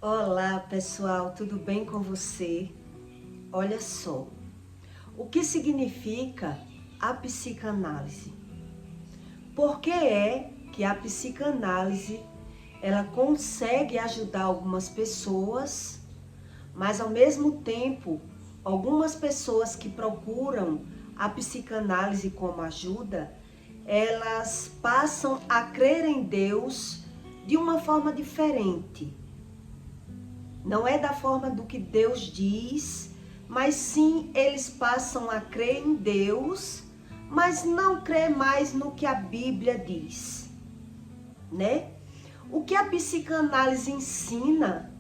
Olá pessoal, tudo bem com você? Olha só, o que significa a psicanálise? Por que é que a psicanálise ela consegue ajudar algumas pessoas, mas ao mesmo tempo, algumas pessoas que procuram a psicanálise como ajuda, elas passam a crer em Deus de uma forma diferente. Não é da forma do que Deus diz, mas sim eles passam a crer em Deus, mas não crer mais no que a Bíblia diz, né? O que a psicanálise ensina,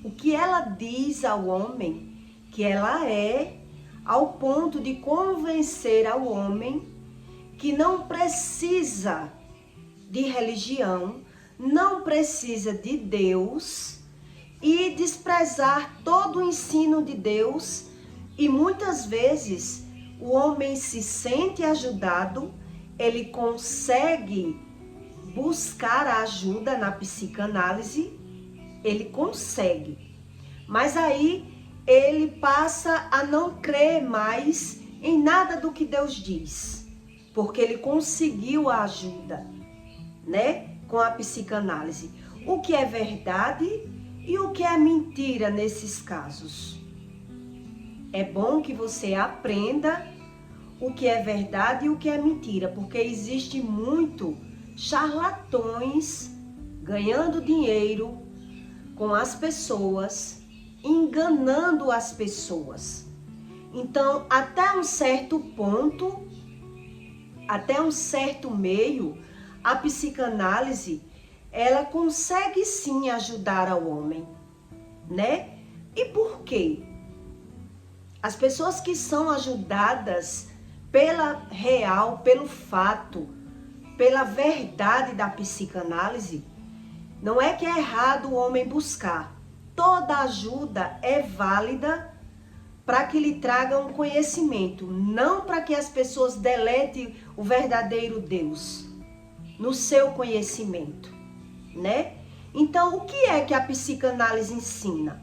o que ela diz ao homem, que ela é, ao ponto de convencer ao homem que não precisa de religião, não precisa de Deus, e desprezar todo o ensino de Deus, e muitas vezes o homem se sente ajudado, ele consegue buscar a ajuda na psicanálise, ele consegue, mas aí ele passa a não crer mais em nada do que Deus diz, porque ele conseguiu a ajuda, né, com a psicanálise. O que é verdade e o que é mentira nesses casos? É bom que você aprenda o que é verdade e o que é mentira, porque existe muito charlatões ganhando dinheiro com as pessoas, enganando as pessoas. Então, até um certo ponto, até um certo meio, a psicanálise ela consegue sim ajudar ao homem, né? E por quê? As pessoas que são ajudadas pela real, pelo fato, pela verdade da psicanálise, não é que é errado o homem buscar. Toda ajuda é válida para que lhe traga um conhecimento, não para que as pessoas deletem o verdadeiro Deus no seu conhecimento, né? Então, o que é que a psicanálise ensina?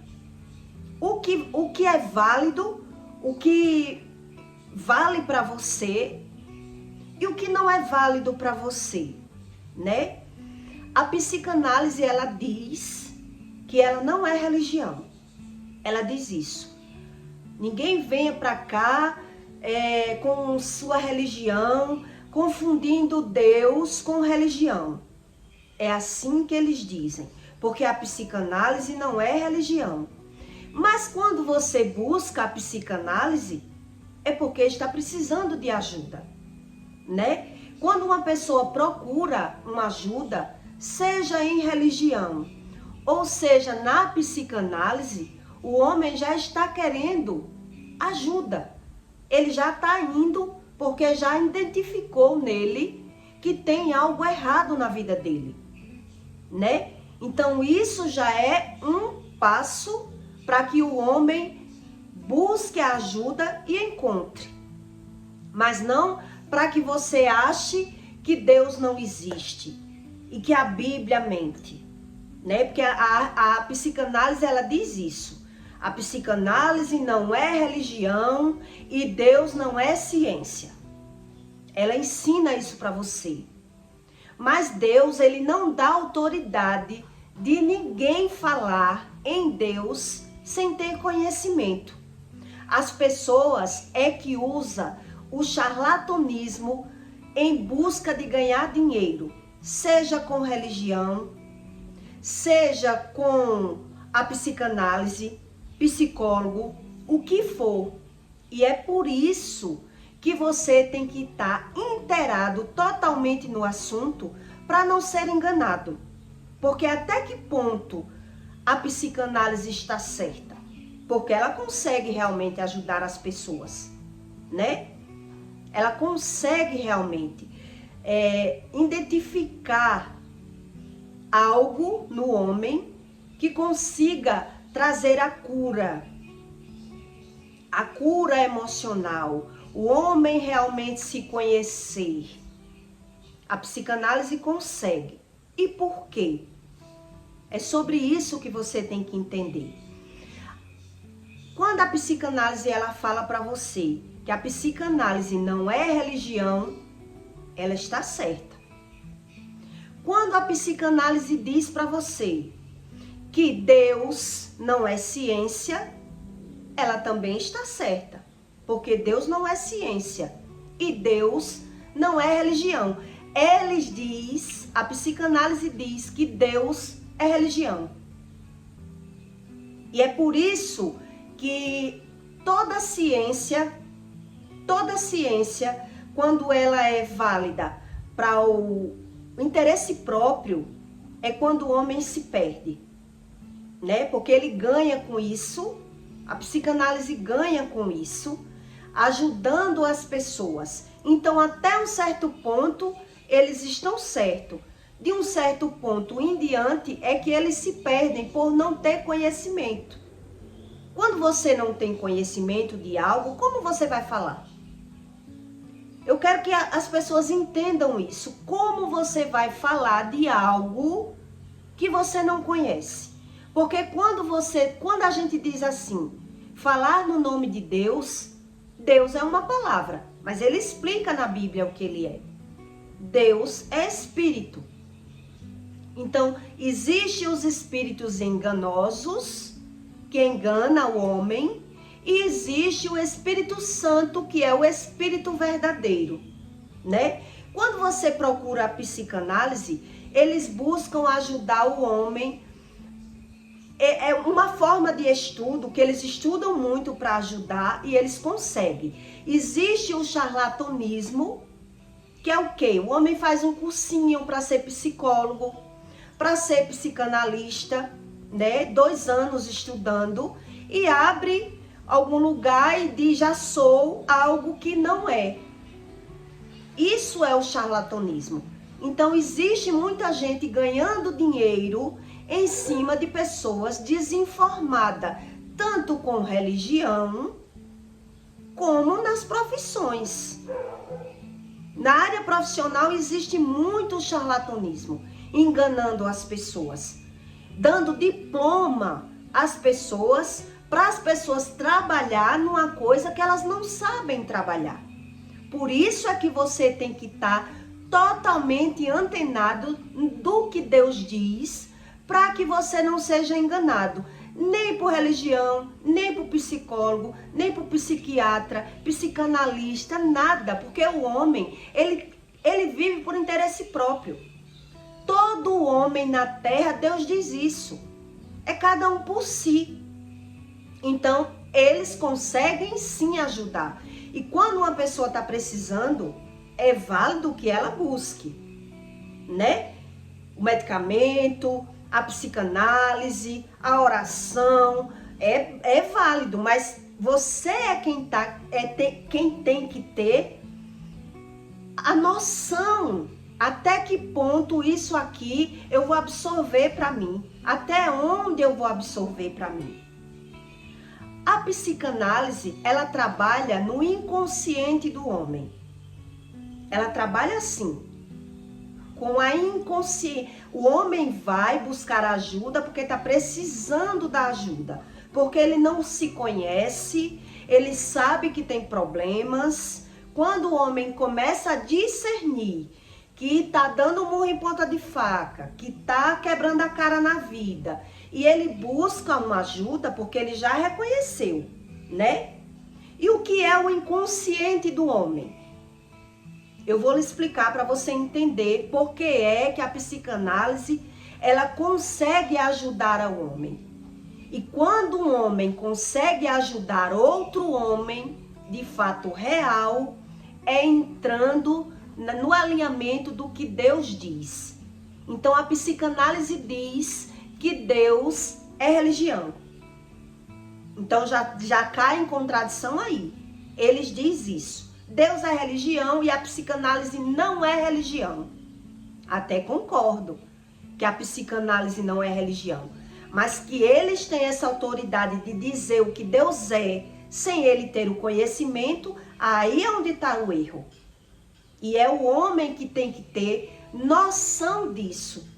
O que é válido, o que vale para você e o que não é válido para você, né? A psicanálise, ela diz que ela não é religião. Ela diz isso. Ninguém venha para cá com sua religião, confundindo Deus com religião. É assim que eles dizem, porque a psicanálise não é religião. Mas quando você busca a psicanálise, é porque está precisando de ajuda, né? Quando uma pessoa procura uma ajuda, seja em religião, ou seja na psicanálise, o homem já está querendo ajuda. Ele já está indo porque já identificou nele que tem algo errado na vida dele, né? Então isso já é um passo para que o homem busque a ajuda e encontre. Mas não para que você ache que Deus não existe e que a Bíblia mente, né? Porque a psicanálise ela diz isso. A psicanálise não é religião e Deus não é ciência. Ela ensina isso para você. Mas Deus, ele não dá autoridade de ninguém falar em Deus sem ter conhecimento. As pessoas é que usam o charlatanismo em busca de ganhar dinheiro, seja com religião, seja com a psicanálise, psicólogo, o que for. E é por isso que você tem que estar inteirado totalmente no assunto para não ser enganado. Porque até que ponto a psicanálise está certa? Porque ela consegue realmente ajudar as pessoas, né? Ela consegue realmente identificar algo no homem que consiga trazer a cura emocional, o homem realmente se conhecer. A psicanálise consegue. E por quê? É sobre isso que você tem que entender. Quando a psicanálise ela fala para você que a psicanálise não é religião, ela está certa. Quando a psicanálise diz para você que Deus não é ciência, ela também está certa. Porque Deus não é ciência e Deus não é religião. A psicanálise diz que Deus é religião. E é por isso que toda ciência, quando ela é válida para o interesse próprio, é quando o homem se perde, né? Porque ele ganha com isso, a psicanálise ganha com isso, ajudando as pessoas. Então, até um certo ponto, eles estão certos. De um certo ponto em diante, é que eles se perdem por não ter conhecimento. Quando você não tem conhecimento de algo, como você vai falar? Eu quero que as pessoas entendam isso. Como você vai falar de algo que você não conhece? Porque quando a gente diz assim, falar no nome de Deus, Deus é uma palavra, mas ele explica na Bíblia o que ele é. Deus é espírito. Então, existem os espíritos enganosos, que engana o homem, e existe o Espírito Santo, que é o Espírito verdadeiro, né? Quando você procura a psicanálise, eles buscam ajudar o homem. É uma forma de estudo que eles estudam muito para ajudar e eles conseguem. Existe o charlatanismo, que é o quê? O homem faz um cursinho para ser psicólogo, para ser psicanalista, né? 2 anos estudando e abre algum lugar e diz já sou algo que não é. Isso é o charlatanismo. Então existe muita gente ganhando dinheiro em cima de pessoas desinformadas, tanto com religião como nas profissões. Na área profissional existe muito charlatanismo, enganando as pessoas, dando diploma às pessoas, para as pessoas trabalhar numa coisa que elas não sabem trabalhar. Por isso é que você tem que estar totalmente antenado do que Deus diz, para que você não seja enganado, nem por religião, nem por psicólogo, nem por psiquiatra, psicanalista, nada, porque o homem, ele vive por interesse próprio. Todo homem na terra, Deus diz isso, é cada um por si. Então, eles conseguem sim ajudar. E quando uma pessoa está precisando, é válido que ela busque, né? O medicamento, a psicanálise, a oração, é válido, mas você é quem tem que ter a noção até que ponto isso aqui eu vou absorver para mim, até onde eu vou absorver para mim. A psicanálise, ela trabalha no inconsciente do homem. Ela trabalha assim, com a inconsciência. O homem vai buscar ajuda porque está precisando da ajuda. Porque ele não se conhece, ele sabe que tem problemas. Quando o homem começa a discernir que está dando murro em ponta de faca, que está quebrando a cara na vida, e ele busca uma ajuda porque ele já reconheceu, né? E o que é o inconsciente do homem? Eu vou lhe explicar para você entender por que é que a psicanálise ela consegue ajudar ao homem. E quando um homem consegue ajudar outro homem, de fato real, é entrando no alinhamento do que Deus diz. Então a psicanálise diz que Deus é religião. Então já cai em contradição aí. Eles dizem isso. Deus é religião e a psicanálise não é religião. Até concordo que a psicanálise não é religião. Mas que eles têm essa autoridade de dizer o que Deus é, sem ele ter o conhecimento, aí é onde está o erro. E é o homem que tem que ter noção disso.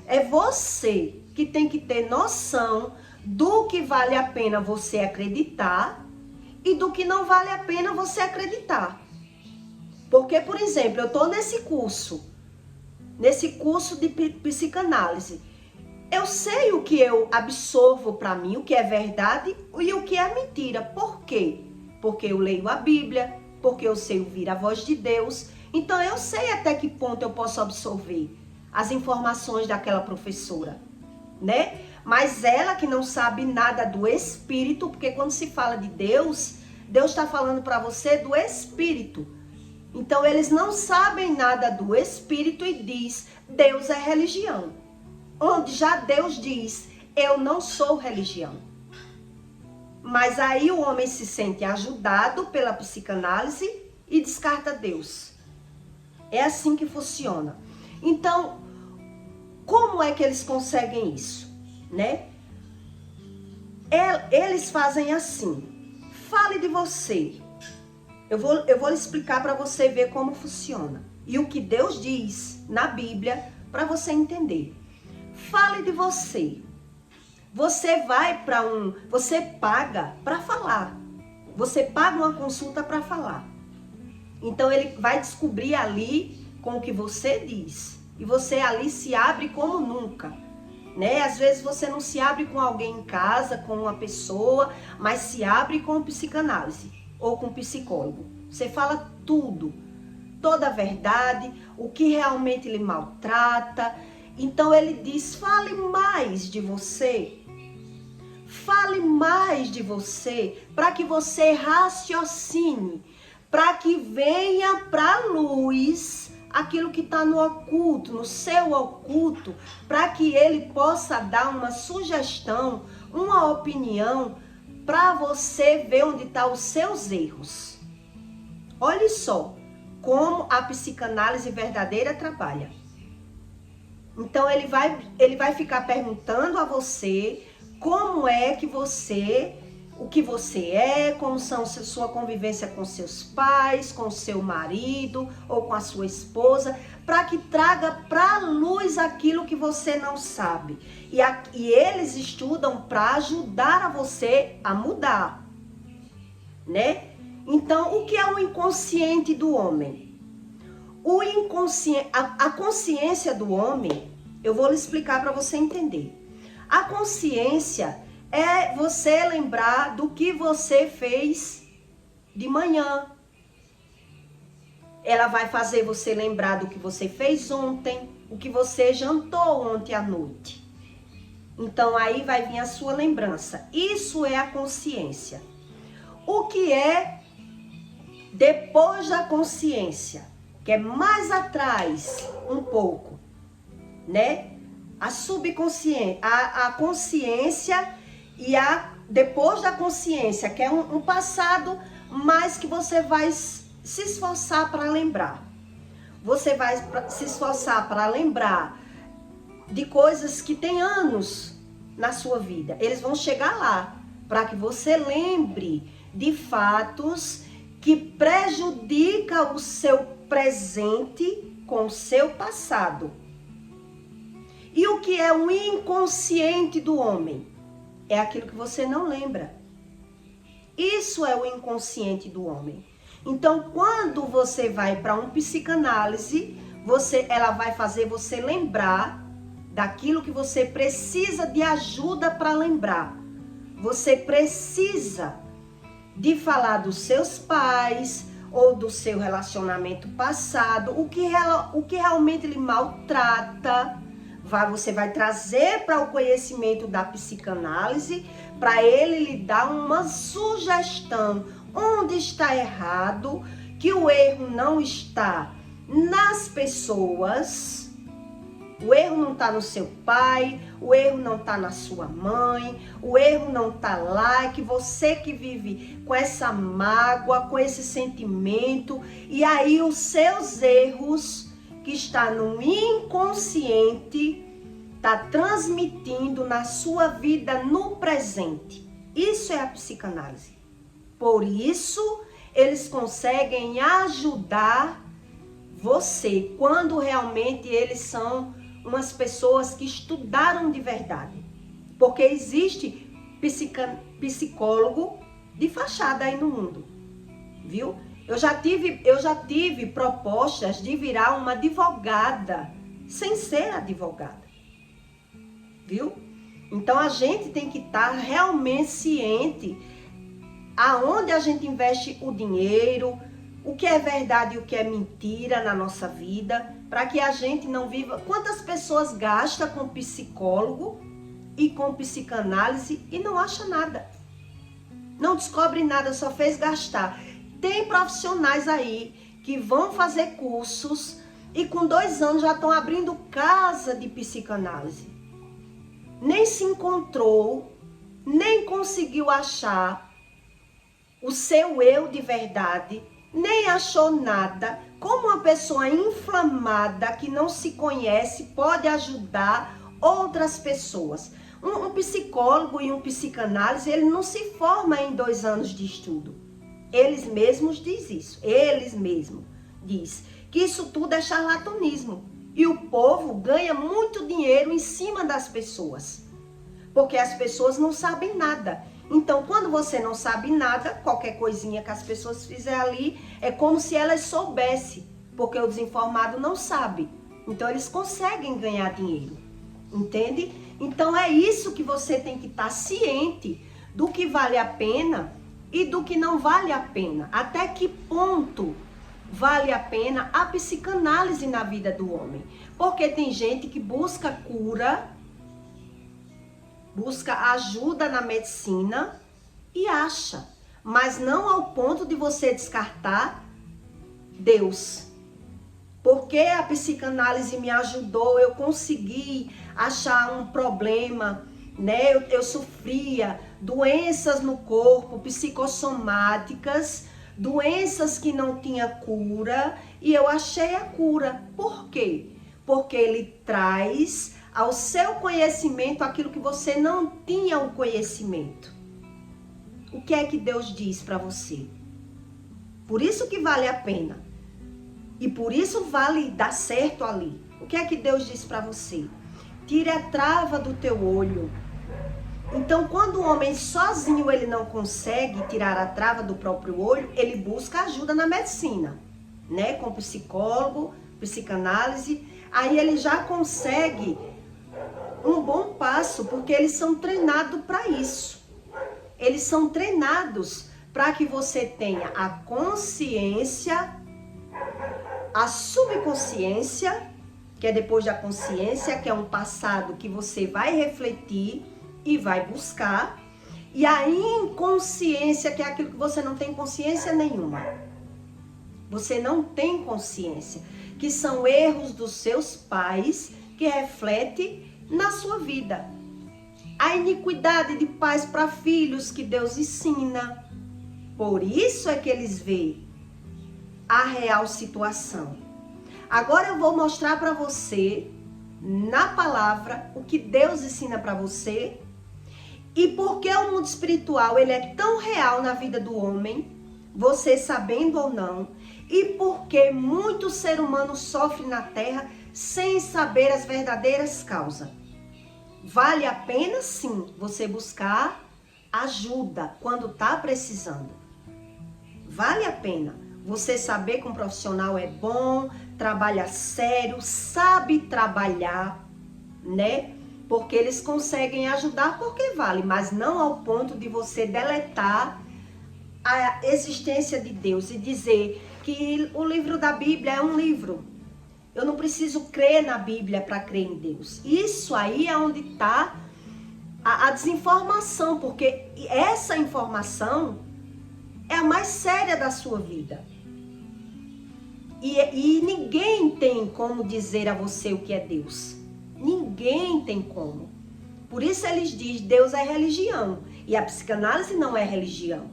É você que tem que ter noção do que vale a pena você acreditar e do que não vale a pena você acreditar. Porque, por exemplo, eu estou nesse curso de psicanálise. Eu sei o que eu absorvo para mim, o que é verdade e o que é mentira. Por quê? Porque eu leio a Bíblia, porque eu sei ouvir a voz de Deus. Então eu sei até que ponto eu posso absorver as informações daquela professora, né? Mas ela que não sabe nada do Espírito, porque quando se fala de Deus, Deus está falando para você do Espírito. Então eles não sabem nada do Espírito e diz, Deus é religião. Onde já Deus diz, eu não sou religião. Mas aí o homem se sente ajudado pela psicanálise e descarta Deus. É assim que funciona. Então, como é que eles conseguem isso, né? Eles fazem assim. Fale de você. Eu vou explicar para você ver como funciona. E o que Deus diz na Bíblia para você entender. Fale de você. Você paga para falar. Você paga uma consulta para falar. Então ele vai descobrir ali com o que você diz. E você ali se abre como nunca, né? Às vezes você não se abre com alguém em casa, com uma pessoa, mas se abre com psicanálise ou com psicólogo. Você fala tudo, toda a verdade, o que realmente lhe maltrata. Então ele diz, fale mais de você. Fale mais de você para que você raciocine, para que venha para a luz aquilo que está no oculto, no seu oculto, para que ele possa dar uma sugestão, uma opinião, para você ver onde estão os seus erros. Olhe só como a psicanálise verdadeira trabalha. Então ele vai ficar perguntando a você como é que você, o que você é, como são sua convivência com seus pais, com seu marido ou com a sua esposa, para que traga para a luz aquilo que você não sabe. E eles estudam para ajudar a você a mudar, né? Então, o que é o inconsciente do homem? O inconsciente, a consciência do homem, eu vou lhe explicar para você entender. A consciência é você lembrar do que você fez de manhã. Ela vai fazer você lembrar do que você fez ontem, o que você jantou ontem à noite. Então aí vai vir a sua lembrança. Isso é a consciência. O que é depois da consciência, que é mais atrás um pouco, né? A subconsciência, a consciência e depois da consciência, que é um passado, mas que você vai se esforçar para lembrar. Você vai se esforçar para lembrar de coisas que tem anos na sua vida. Eles vão chegar lá para que você lembre de fatos que prejudicam o seu presente com o seu passado. E o que é o inconsciente do homem? É aquilo que você não lembra. Isso é o inconsciente do homem. Então, quando você vai para um psicanálise, ela vai fazer você lembrar daquilo que você precisa de ajuda para lembrar. Você precisa de falar dos seus pais ou do seu relacionamento passado, o que realmente lhe maltrata. Você vai trazer para o conhecimento da psicanálise, para ele lhe dar uma sugestão. Onde está errado, que o erro não está nas pessoas, o erro não está no seu pai, o erro não está na sua mãe, o erro não está lá, é que você que vive com essa mágoa, com esse sentimento, e aí os seus erros que está no inconsciente está transmitindo na sua vida no presente. Isso é a psicanálise. Por isso, eles conseguem ajudar você quando realmente eles são umas pessoas que estudaram de verdade. Porque existe psicólogo de fachada aí no mundo, viu? Eu já tive propostas de virar uma advogada sem ser advogada, viu? Então a gente tem que estar realmente ciente aonde a gente investe o dinheiro, o que é verdade e o que é mentira na nossa vida, para que a gente não viva. Quantas pessoas gastam com psicólogo e com psicanálise e não acha nada? Não descobre nada, só fez gastar. Tem profissionais aí que vão fazer cursos e com 2 anos já estão abrindo casa de psicanálise. Nem se encontrou, nem conseguiu achar o seu eu de verdade, nem achou nada. Como uma pessoa inflamada que não se conhece pode ajudar outras pessoas? Um psicólogo e um psicanálise, ele não se forma em 2 anos de estudo. Eles mesmos dizem isso. Eles mesmos dizem que isso tudo é charlatanismo. E o povo ganha muito dinheiro em cima das pessoas. Porque as pessoas não sabem nada. Então, quando você não sabe nada, qualquer coisinha que as pessoas fizerem ali, é como se elas soubessem. Porque o desinformado não sabe. Então, eles conseguem ganhar dinheiro. Entende? Então, é isso que você tem que estar ciente do que vale a pena e do que não vale a pena. Até que ponto vale a pena a psicanálise na vida do homem. Porque tem gente que busca cura, busca ajuda na medicina e acha. Mas não ao ponto de você descartar Deus. Porque a psicanálise me ajudou, eu consegui achar um problema, né? Eu sofria doenças no corpo, psicossomáticas, doenças que não tinha cura, e eu achei a cura. Por quê? Porque ele traz ao seu conhecimento aquilo que você não tinha o conhecimento. O que é que Deus diz para você? Por isso que vale a pena. E por isso vale dar certo ali. O que é que Deus diz para você? Tire a trava do teu olho. Então, quando o homem sozinho ele não consegue tirar a trava do próprio olho, ele busca ajuda na medicina, né? Com psicólogo, psicanálise. Aí ele já consegue um bom passo, porque eles são treinados para isso. Eles são treinados para que você tenha a consciência, a subconsciência, que é depois da consciência, que é um passado que você vai refletir e vai buscar, e a inconsciência, que é aquilo que você não tem consciência nenhuma. Você não tem consciência, que são erros dos seus pais que refletem na sua vida. A iniquidade de pais para filhos que Deus ensina. Por isso é que eles veem a real situação. Agora eu vou mostrar para você, na palavra, o que Deus ensina para você e por que o mundo espiritual ele é tão real na vida do homem, você sabendo ou não, e por que muito ser humano sofre na terra sem saber as verdadeiras causas. Vale a pena sim você buscar ajuda quando está precisando. Vale a pena. Você saber que um profissional é bom, trabalha sério, sabe trabalhar, né? Porque eles conseguem ajudar porque vale, mas não ao ponto de você deletar a existência de Deus e dizer que o livro da Bíblia é um livro. Eu não preciso crer na Bíblia para crer em Deus. Isso aí é onde está a desinformação, porque essa informação é a mais séria da sua vida. E ninguém tem como dizer a você o que é Deus. Ninguém tem como. Por isso eles dizem, Deus é religião. E a psicanálise não é religião.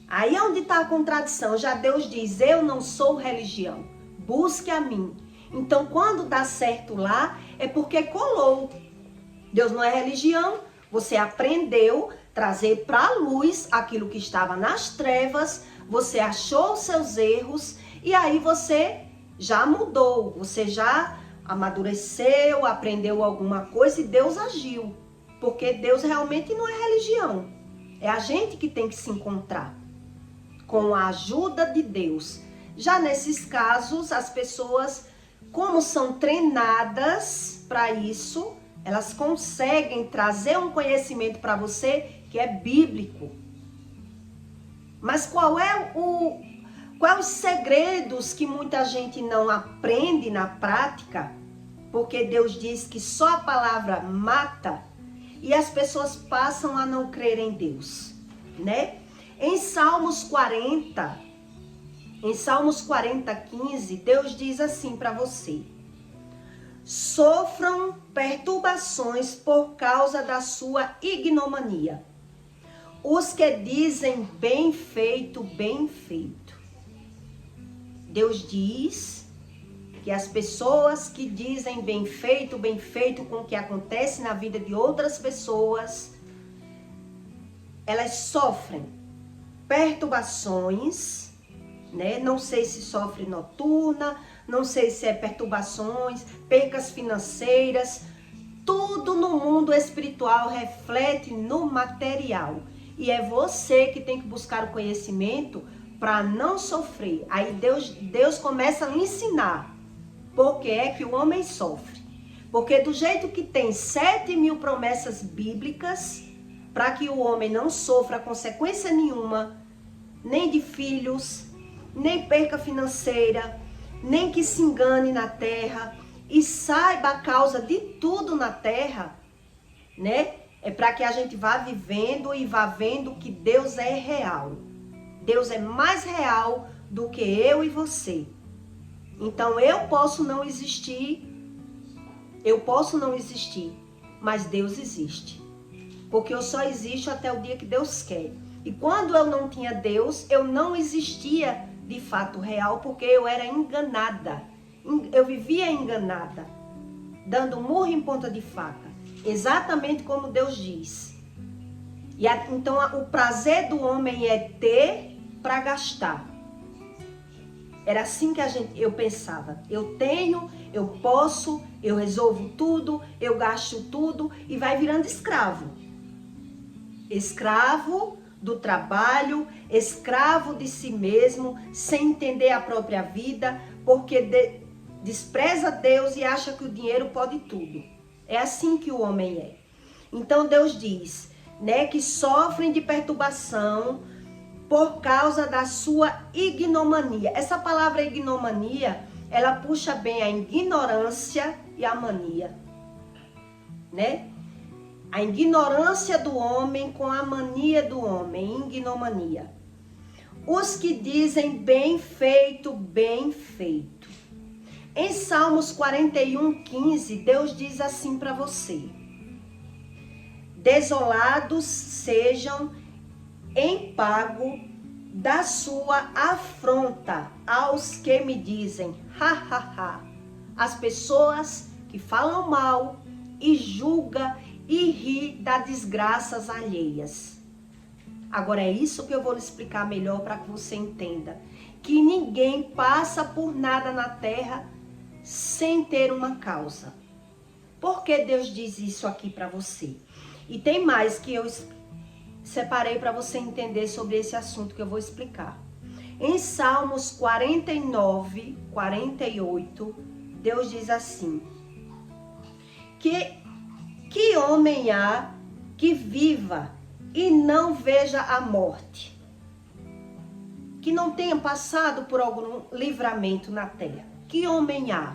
Aí é onde está a contradição. Já Deus diz, eu não sou religião. Busque a mim. Então quando dá certo lá, é porque colou. Deus não é religião. Você aprendeu trazer para a luz aquilo que estava nas trevas. Você achou os seus erros. E aí você já mudou, você já amadureceu, aprendeu alguma coisa e Deus agiu. Porque Deus realmente não é religião. É a gente que tem que se encontrar com a ajuda de Deus. Já nesses casos, as pessoas, como são treinadas para isso, elas conseguem trazer um conhecimento para você que é bíblico. Mas qual é os segredos que muita gente não aprende na prática? Porque Deus diz que só a palavra mata e as pessoas passam a não crer em Deus, né? Em Salmos 40, 15, Deus diz assim para você: sofram perturbações por causa da sua ignomania. Os que dizem bem feito, bem feito. Deus diz que as pessoas que dizem bem feito com o que acontece na vida de outras pessoas, elas sofrem perturbações, né? Não sei se sofre noturna, não sei se é perturbações, percas financeiras. Tudo no mundo espiritual reflete no material. E é você que tem que buscar o conhecimento para não sofrer. Aí Deus começa a lhe ensinar por que é que o homem sofre. Porque do jeito que tem 7.000 promessas bíblicas, para que o homem não sofra consequência nenhuma, nem de filhos, nem perca financeira, nem que se engane na terra e saiba a causa de tudo na terra, né? É para que a gente vá vivendo e vá vendo que Deus é real. Deus é mais real do que eu e você. Então eu posso não existir, mas Deus existe. Porque eu só existo até o dia que Deus quer. E quando eu não tinha Deus, eu não existia de fato real, porque eu era enganada. Eu vivia enganada, dando murro em ponta de faca. Exatamente como Deus diz. Então o prazer do homem é ter para gastar. Era assim que eu pensava. Eu tenho, eu posso, eu resolvo tudo, eu gasto tudo e vai virando escravo. Escravo do trabalho, escravo de si mesmo, sem entender a própria vida, porque despreza Deus e acha que o dinheiro pode tudo. É assim que o homem é. Então Deus diz, né, que sofrem de perturbação por causa da sua ignomania. Essa palavra ignomania, ela puxa bem a ignorância e a mania, né? A ignorância do homem com a mania do homem, ignomania. Os que dizem bem feito, bem feito. Em Salmos 41:15, Deus diz assim para você: desolados sejam em pago da sua afronta aos que me dizem, ha, ha, ha. As pessoas que falam mal e julgam e ri das desgraças alheias. Agora é isso que eu vou lhe explicar melhor para que você entenda. Que ninguém passa por nada na terra sem ter uma causa. Por que Deus diz isso aqui para você? E tem mais que eu separei para você entender sobre esse assunto que eu vou explicar. Em Salmos 49, 48, Deus diz assim: que homem há que viva e não veja a morte? Que não tenha passado por algum livramento na terra. Que homem há?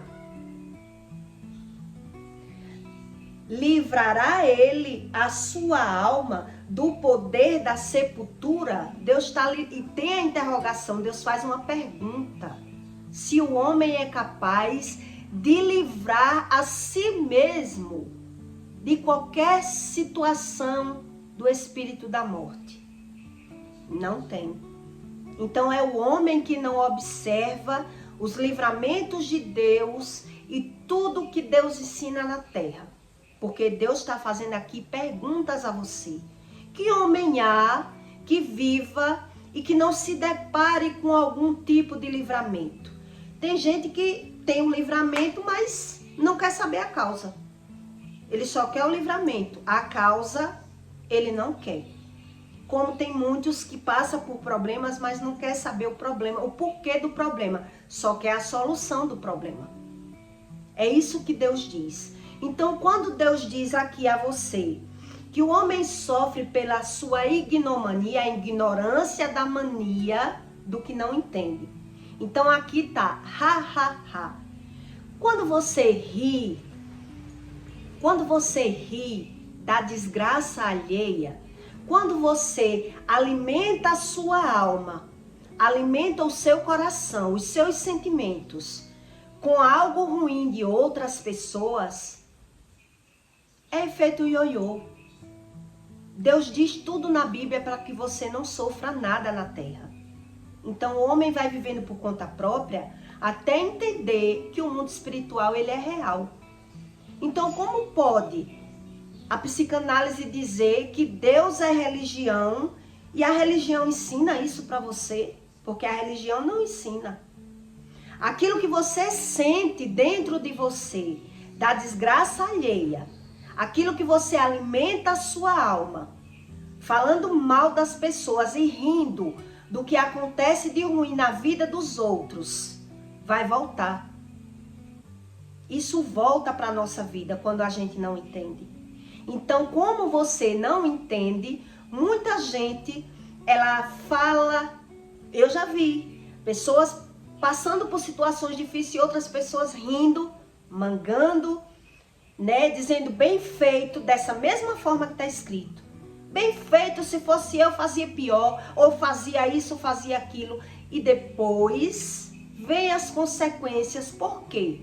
Livrará ele a sua alma do poder da sepultura? Deus está ali e tem a interrogação, Deus faz uma pergunta. Se o homem é capaz de livrar a si mesmo de qualquer situação do espírito da morte. Não tem. Então é o homem que não observa os livramentos de Deus e tudo que Deus ensina na terra. Porque Deus está fazendo aqui perguntas a você. Que homem há que viva e que não se depare com algum tipo de livramento? Tem gente que tem um livramento, mas não quer saber a causa. Ele só quer o livramento. A causa, ele não quer. Como tem muitos que passam por problemas, mas não quer saber o problema, o porquê do problema. Só quer a solução do problema. É isso que Deus diz. Então, quando Deus diz aqui a você que o homem sofre pela sua ignomania, a ignorância da mania do que não entende. Então, aqui tá, ha, ha, ha. Quando você ri da desgraça alheia, quando você alimenta a sua alma, alimenta o seu coração, os seus sentimentos com algo ruim de outras pessoas, é efeito ioiô. Deus diz tudo na Bíblia para que você não sofra nada na terra. Então o homem vai vivendo por conta própria até entender que o mundo espiritual ele é real. Então como pode a psicanálise dizer que Deus é religião e a religião ensina isso para você? Porque a religião não ensina. Aquilo que você sente dentro de você, da desgraça alheia, aquilo que você alimenta a sua alma, falando mal das pessoas e rindo do que acontece de ruim na vida dos outros, vai voltar. Isso volta para a nossa vida quando a gente não entende. Então, como você não entende, muita gente, ela fala, eu já vi, pessoas passando por situações difíceis e outras pessoas rindo, mangando, né, dizendo bem feito, dessa mesma forma que está escrito. Bem feito, se fosse eu fazia pior, ou fazia isso, ou fazia aquilo. E depois vem as consequências. Por quê?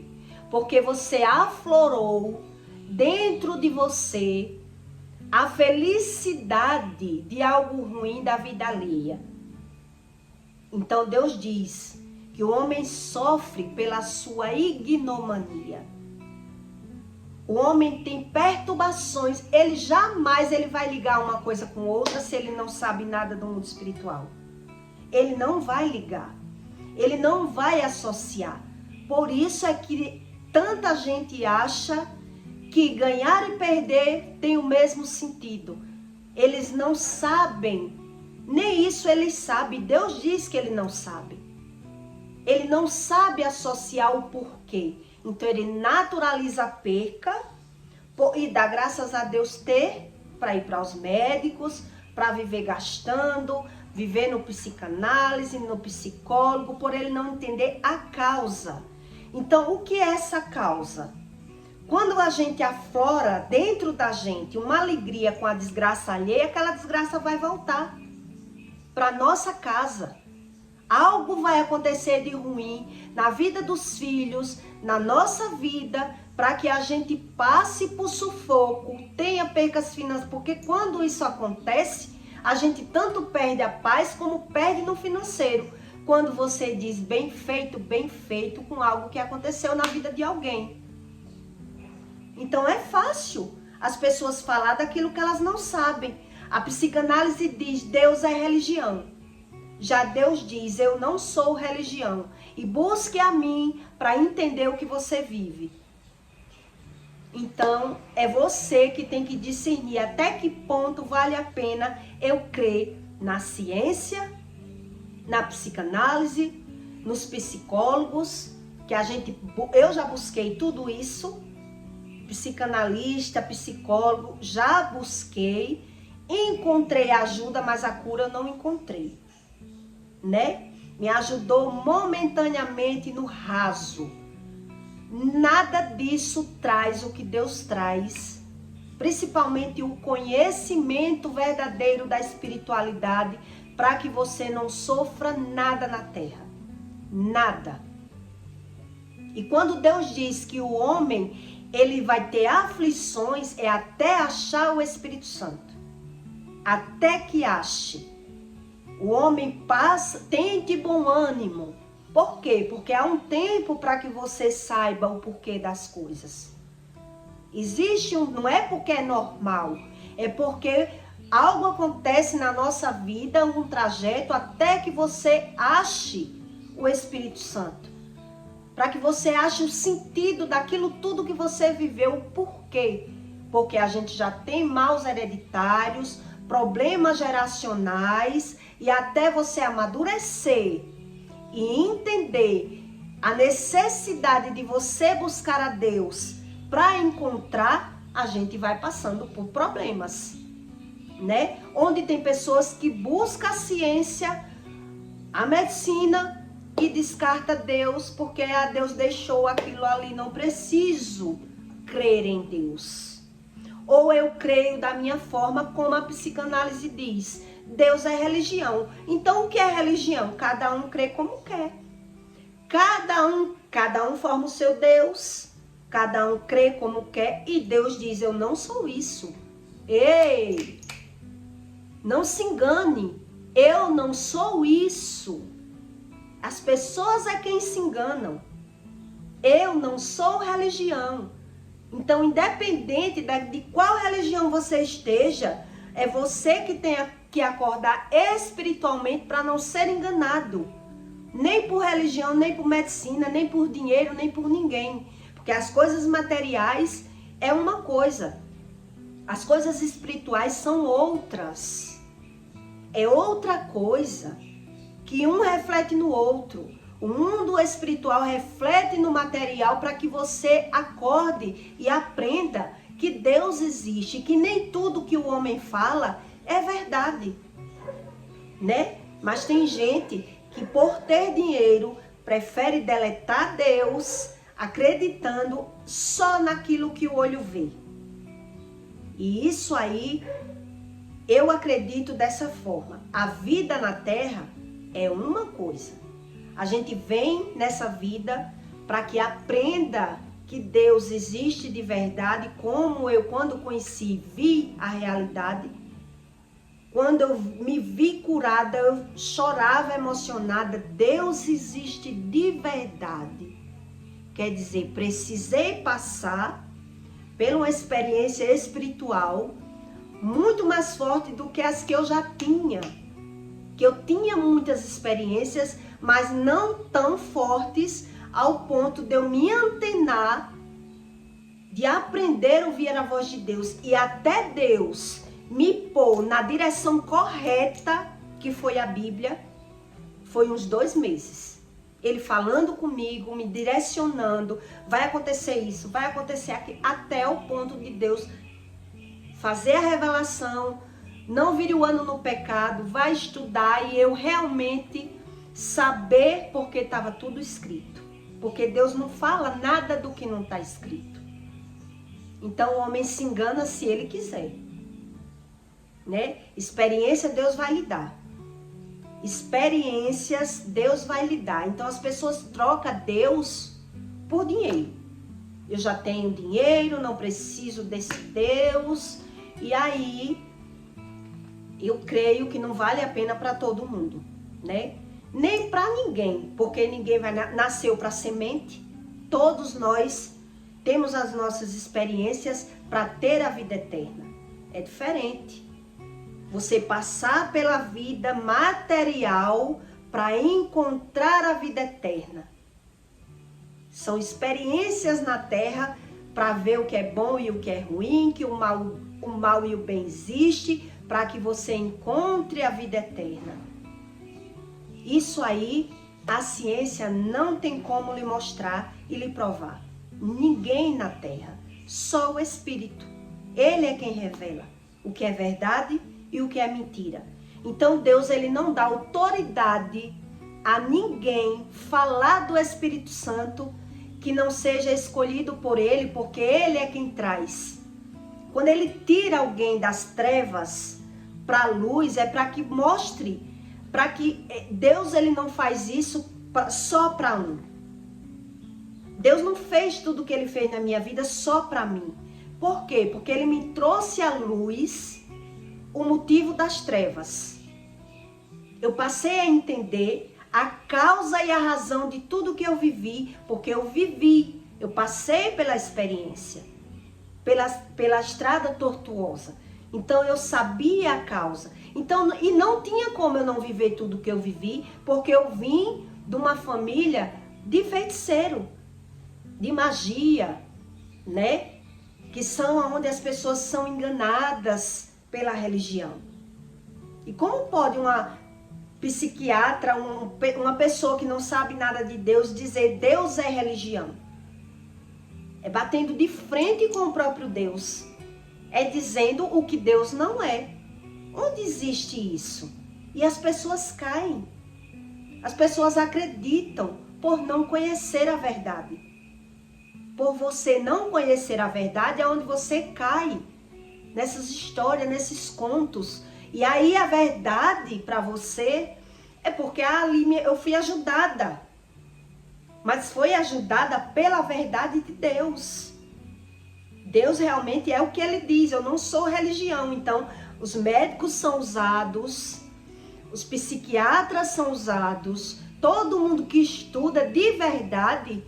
Porque você aflorou dentro de você a felicidade de algo ruim da vida alheia. Então Deus diz que o homem sofre pela sua ignomania. O homem tem perturbações, ele jamais vai ligar uma coisa com outra se ele não sabe nada do mundo espiritual. Ele não vai ligar, ele não vai associar. Por isso é que tanta gente acha que ganhar e perder tem o mesmo sentido. Eles não sabem, nem isso eles sabem. Deus diz que ele não sabe. Ele não sabe associar o porquê. Então ele naturaliza a perca e dá graças a Deus ter para ir para os médicos, para viver gastando, viver no psicanálise, no psicólogo, por ele não entender a causa. Então o que é essa causa? Quando a gente aflora dentro da gente uma alegria com a desgraça alheia, aquela desgraça vai voltar para nossa casa. Algo vai acontecer de ruim na vida dos filhos, na nossa vida, para que a gente passe por sufoco, tenha percas financeiras, porque quando isso acontece, a gente tanto perde a paz como perde no financeiro. Quando você diz bem feito com algo que aconteceu na vida de alguém. Então é fácil as pessoas falar daquilo que elas não sabem. A psicanálise diz, Deus é religião. Já Deus diz, eu não sou religião. E busque a mim para entender o que você vive. Então, é você que tem que discernir até que ponto vale a pena eu crer na ciência, na psicanálise, nos psicólogos, que eu já busquei tudo isso, psicanalista, psicólogo, já busquei, encontrei ajuda, mas a cura eu não encontrei. Né? Me ajudou momentaneamente no raso. Nada disso traz o que Deus traz, principalmente o conhecimento verdadeiro da espiritualidade, para que você não sofra nada na terra. Nada. E quando Deus diz que o homem, ele vai ter aflições, é até achar o Espírito Santo. Até que ache. O homem passa, tem de bom ânimo. Por quê? Porque há um tempo para que você saiba o porquê das coisas. Existe não é porque é normal, é porque algo acontece na nossa vida, um trajeto, até que você ache o Espírito Santo. para que você ache o sentido daquilo tudo que você viveu. Por quê? Porque a gente já tem maus hereditários, problemas geracionais, e até você amadurecer e entender a necessidade de você buscar a Deus para encontrar, a gente vai passando por problemas, né? Onde tem pessoas que buscam a ciência, a medicina, e descarta Deus, porque Deus deixou aquilo ali, não preciso crer em Deus. Ou eu creio da minha forma, como a psicanálise diz, Deus é religião. Então o que é religião? Cada um crê como quer. Cada um forma o seu Deus, cada um crê como quer, e Deus diz, eu não sou isso. Ei, não se engane, eu não sou isso. As pessoas é quem se enganam. Eu não sou religião. Então, independente de qual religião você esteja, é você que tem que acordar espiritualmente para não ser enganado. Nem por religião, nem por medicina, nem por dinheiro, nem por ninguém. Porque as coisas materiais é uma coisa. As coisas espirituais são outras. É outra coisa. Que um reflete no outro. O mundo espiritual reflete no material para que você acorde e aprenda que Deus existe, que nem tudo que o homem fala é verdade, né? Mas tem gente que por ter dinheiro prefere deletar Deus, acreditando só naquilo que o olho vê. E isso aí, eu acredito dessa forma. A vida na Terra é uma coisa. A gente vem nessa vida para que aprenda que Deus existe de verdade, como eu, quando conheci, vi a realidade. Quando eu me vi curada, eu chorava emocionada. Deus existe de verdade. Quer dizer, precisei passar por uma experiência espiritual muito mais forte do que as que eu já tinha. Que eu tinha muitas experiências, mas não tão fortes ao ponto de eu me antenar, de aprender a ouvir a voz de Deus e até Deus me pôr na direção correta, que foi a Bíblia, foi uns 2 meses. Ele falando comigo, me direcionando, vai acontecer isso, vai acontecer aquilo, até o ponto de Deus fazer a revelação. Não vire o ano no pecado, vai estudar e eu realmente saber, porque estava tudo escrito. Porque Deus não fala nada do que não está escrito. Então o homem se engana se ele quiser, né? Experiência Deus vai lhe dar. Experiências Deus vai lhe dar. Então as pessoas trocam Deus por dinheiro. Eu já tenho dinheiro, não preciso desse Deus. E aí eu creio que não vale a pena para todo mundo, né? Nem para ninguém, porque ninguém nasceu para semente. Todos nós temos as nossas experiências para ter a vida eterna. É diferente. Você passar pela vida material para encontrar a vida eterna. São experiências na terra para ver o que é bom e o que é ruim, que o mal e o bem existe, para que você encontre a vida eterna. Isso aí, a ciência não tem como lhe mostrar e lhe provar. Ninguém na terra, só o Espírito. Ele é quem revela o que é verdade e o que é mentira. Então Deus, ele não dá autoridade a ninguém falar do Espírito Santo que não seja escolhido por ele, porque ele é quem traz. Quando ele tira alguém das trevas para a luz, é para que mostre, para que Deus, ele não faz isso só para um. Deus não fez tudo o que ele fez na minha vida só para mim. Por quê? Porque ele me trouxe à luz o motivo das trevas. Eu passei a entender a causa e a razão de tudo que eu vivi, porque eu vivi, eu passei pela experiência, pela estrada tortuosa. Então eu sabia a causa. Então, e não tinha como eu não viver tudo que eu vivi, porque eu vim de uma família de feiticeiro, de magia, né? Que são onde as pessoas são enganadas pela religião. E como pode uma psiquiatra, uma pessoa que não sabe nada de Deus, dizer Deus é religião? É batendo de frente com o próprio Deus. É dizendo o que Deus não é. Onde existe isso? E as pessoas caem. As pessoas acreditam por não conhecer a verdade. Por você não conhecer a verdade é onde você cai nessas histórias, nesses contos. E aí a verdade para você é porque ali eu fui ajudada. Mas foi ajudada pela verdade de Deus. Deus realmente é o que ele diz. Eu não sou religião. Então, os médicos são usados, os psiquiatras são usados, todo mundo que estuda de verdade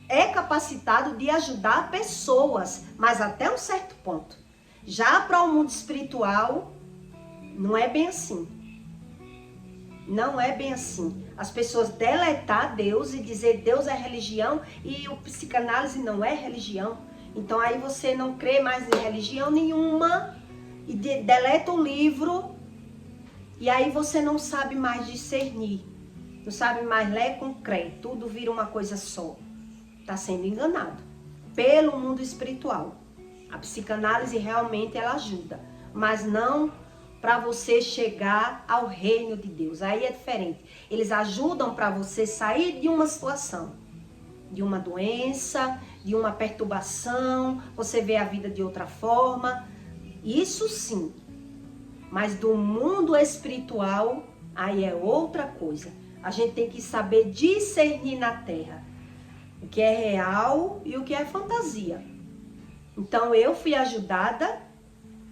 é capacitado de ajudar pessoas, mas até um certo ponto. Já para o mundo espiritual, não é bem assim. Não é bem assim. As pessoas deletar Deus e dizer Deus é religião e o psicanálise não é religião. Então aí você não crê mais em religião nenhuma e deleta o livro e aí você não sabe mais discernir. Não sabe mais ler com crer. Tudo vira uma coisa só. Está sendo enganado pelo mundo espiritual. A psicanálise realmente ela ajuda, mas não para você chegar ao reino de Deus. Aí é diferente. Eles ajudam para você sair de uma situação, de uma doença, de uma perturbação, você vê a vida de outra forma. Isso sim. Mas do mundo espiritual, aí é outra coisa. A gente tem que saber discernir na terra o que é real e o que é fantasia. Então eu fui ajudada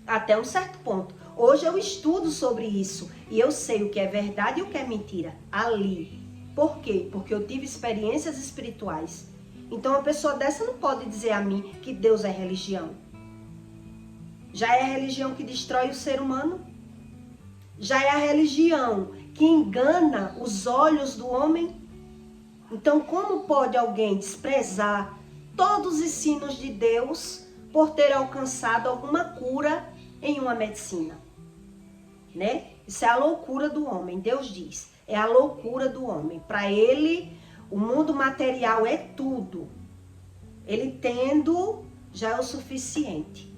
até um certo ponto. Hoje eu estudo sobre isso e eu sei o que é verdade e o que é mentira ali. Por quê? Porque eu tive experiências espirituais. Então uma pessoa dessa não pode dizer a mim que Deus é religião. Já é a religião que destrói o ser humano? Já é a religião que engana os olhos do homem? Então como pode alguém desprezar todos os ensinos de Deus por ter alcançado alguma cura em uma medicina? Né? Isso é a loucura do homem, Deus diz. É a loucura do homem. Para ele, o mundo material é tudo. Ele tendo, já é o suficiente.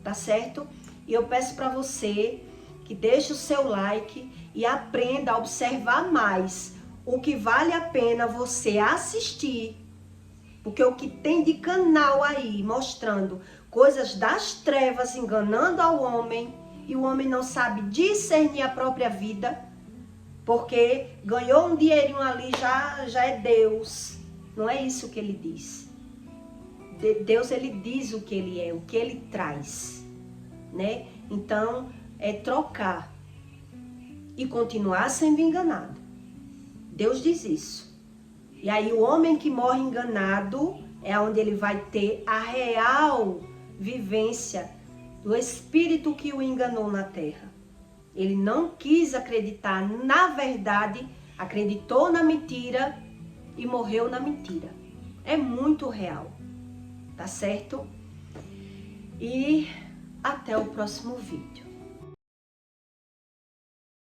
Tá certo? E eu peço para você que deixe o seu like e aprenda a observar mais o que vale a pena você assistir. Porque o que tem de canal aí mostrando coisas das trevas enganando ao homem e o homem não sabe discernir a própria vida, porque ganhou um dinheirinho ali, já é Deus. Não é isso que ele diz. Deus, ele diz o que ele é, o que ele traz, né? Então, é trocar e continuar sendo enganado. Deus diz isso. E aí o homem que morre enganado é onde ele vai ter a real vivência do espírito que o enganou na terra. Ele não quis acreditar na verdade, acreditou na mentira e morreu na mentira. É muito real, tá certo? E até o próximo vídeo.